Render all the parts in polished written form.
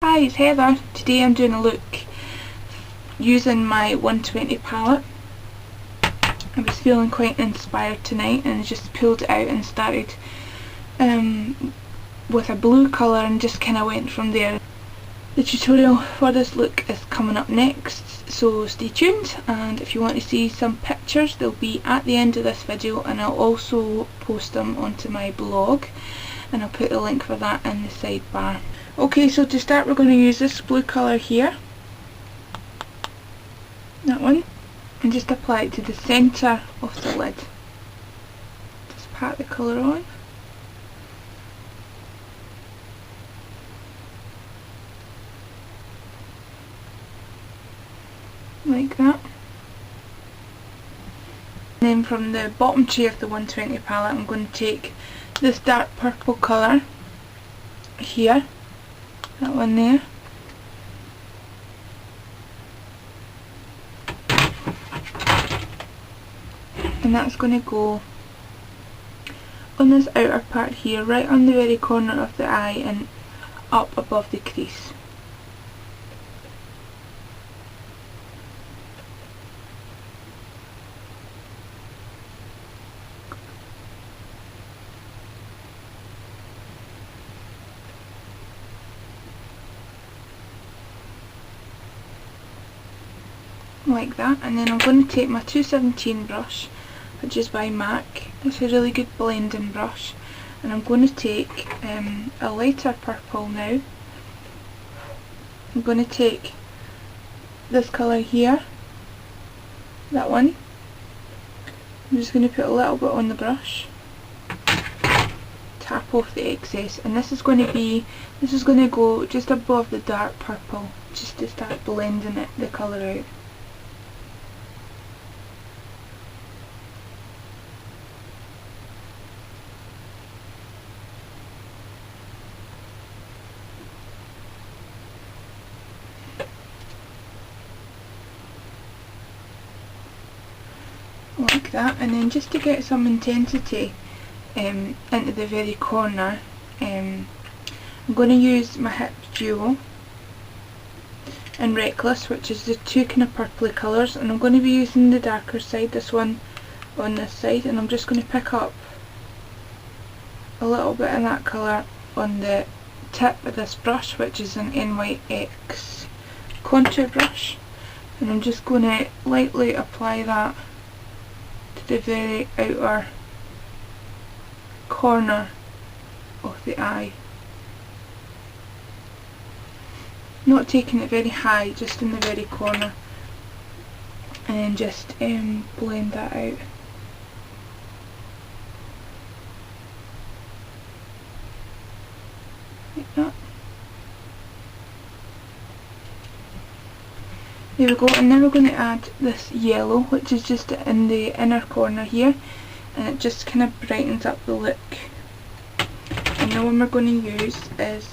Hi, it's Heather. Today I'm doing a look using my 120 palette. I was feeling quite inspired tonight and just pulled it out and started with a blue colour and just kind of went from there. The tutorial for this look is coming up next, so stay tuned, and if you want to see some pictures they'll be at the end of this video, and I'll also post them onto my blog and I'll put the link for that in the sidebar. Okay, so to start we're going to use this blue colour here, that one, and just apply it to the centre of the lid. Just pat the colour on. Like that. And then from the bottom tray of the 120 palette I'm going to take this dark purple colour here, that one there, and that's going to go on this outer part here, right on the very corner of the eye and up above the crease. Like that, and then I'm going to take my 217 brush, which is by MAC. It's a really good blending brush, and I'm going to take a lighter purple now. I'm going to take this colour here, that one. I'm just going to put a little bit on the brush, tap off the excess, and this is going to go just above the dark purple, just to start blending the colour out. Like that, and then just to get some intensity into the very corner, I'm going to use my Hip Duo and Reckless, which is the two kind of purpley colours, and I'm going to be using the darker side, this one on this side, and I'm just going to pick up a little bit of that colour on the tip of this brush, which is an NYX contour brush, and I'm just going to lightly apply that the very outer corner of the eye. Not taking it very high, just in the very corner, and then just blend that out. Like that. There we go, and now we're going to add this yellow, which is just in the inner corner here, and it just kind of brightens up the look. And the one we're going to use is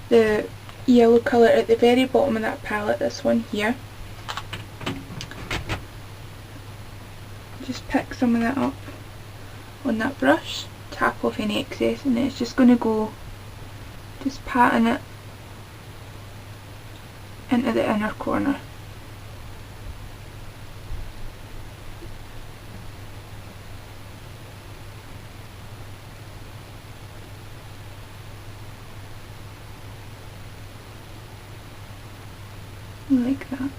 the yellow colour at the very bottom of that palette, this one here. Just pick some of that up on that brush, tap off any excess, and then it's just going to go, just patting it into the inner corner. Like that.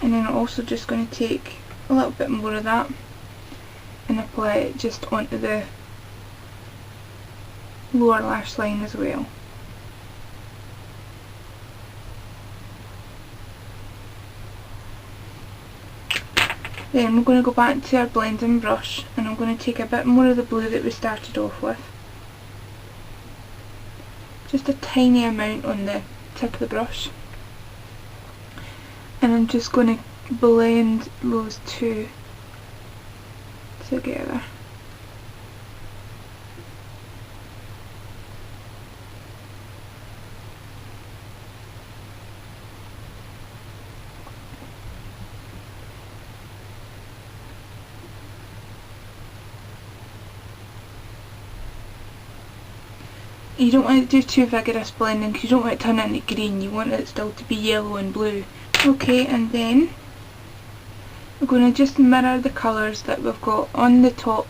And then I'm also just going to take a little bit more of that and apply it just onto the lower lash line as well. Then we're going to go back to our blending brush, and I'm going to take a bit more of the blue that we started off with. Just a tiny amount on the tip of the brush. And I'm just going to blend those two together. You don't want to do too vigorous blending because you don't want it to turn into green, you want it still to be yellow and blue. Okay, and then we're going to just mirror the colours that we've got on the top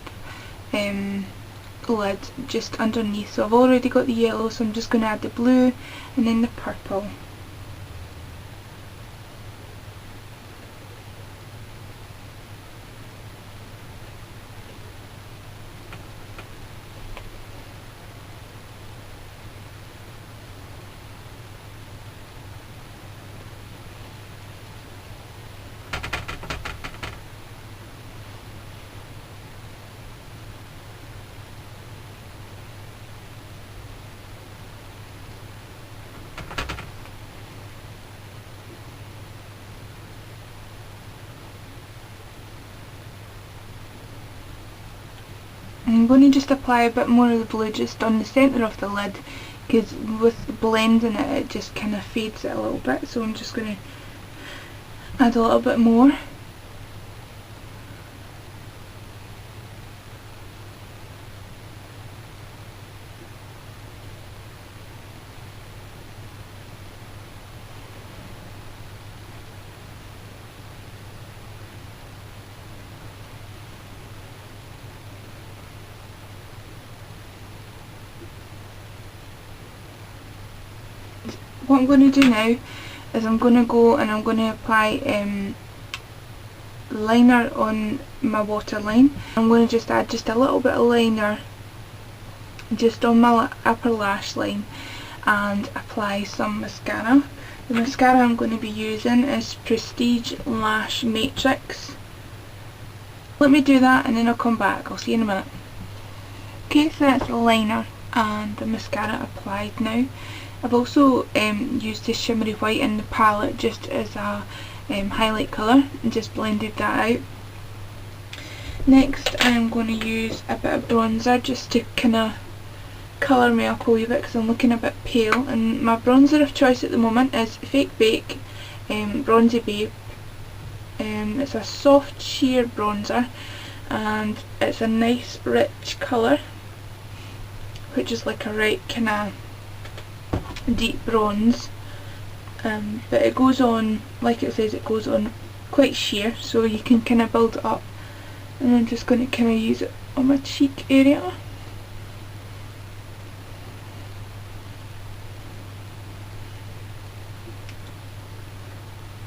lid just underneath. So I've already got the yellow, so I'm just going to add the blue and then the purple. I'm going to just apply a bit more of the blue just on the centre of the lid, because with blending it, it just kind of fades it a little bit, so I'm just going to add a little bit more. What I'm going to do now is I'm going to go and I'm going to apply liner on my waterline. I'm going to just add just a little bit of liner just on my upper lash line and apply some mascara. The mascara I'm going to be using is Prestige Lash Matrix. Let me do that and then I'll come back. I'll see you in a minute. Okay, so that's the liner and the mascara applied now. I've also used the shimmery white in the palette just as a highlight colour and just blended that out. Next I'm going to use a bit of bronzer just to kind of colour me up a wee bit because I'm looking a bit pale, and my bronzer of choice at the moment is Fake Bake Bronzy Babe. It's a soft sheer bronzer and it's a nice rich colour, which is like a right kind of deep bronze, but it goes on, like it says, it goes on quite sheer, so you can kind of build it up. And I'm just going to kind of use it on my cheek area.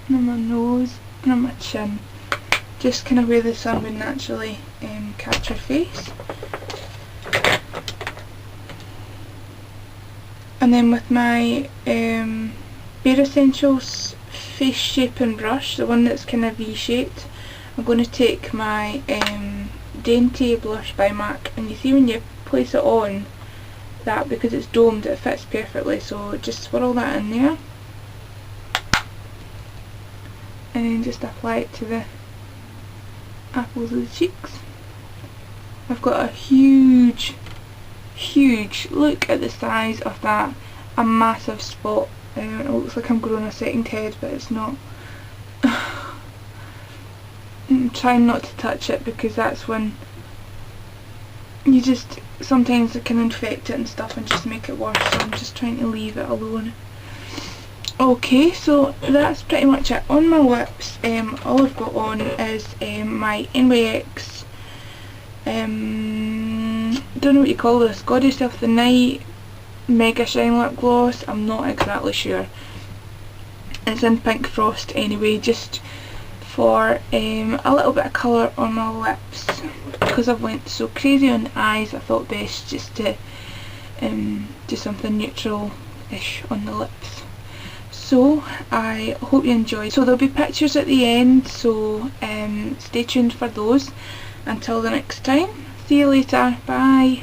And on my nose and on my chin, just kind of where the sun would naturally catch your face. And then with my Bare Essentials face shaping brush, the one that's kind of V-shaped, I'm going to take my Dainty blush by MAC, and you see when you place it on that, because it's domed, it fits perfectly, so just swirl that in there and then just apply it to the apples of the cheeks. I've got a huge, look at the size of that, a massive spot. It looks like I'm growing a second head, but it's not. I'm trying not to touch it because that's when you just, sometimes it can infect it and stuff and just make it worse, so I'm just trying to leave it alone. Okay, so that's pretty much it. On my lips, all I've got on is my NYX, don't know what you call this, Goddess of the Night Mega Shine Lip Gloss, I'm not exactly sure. It's in Pink Frost anyway, just for a little bit of colour on my lips. Because I've went so crazy on the eyes, I thought best just to do something neutral-ish on the lips. So I hope you enjoyed. So there'll be pictures at the end, so stay tuned for those. Until the next time, see you later, bye.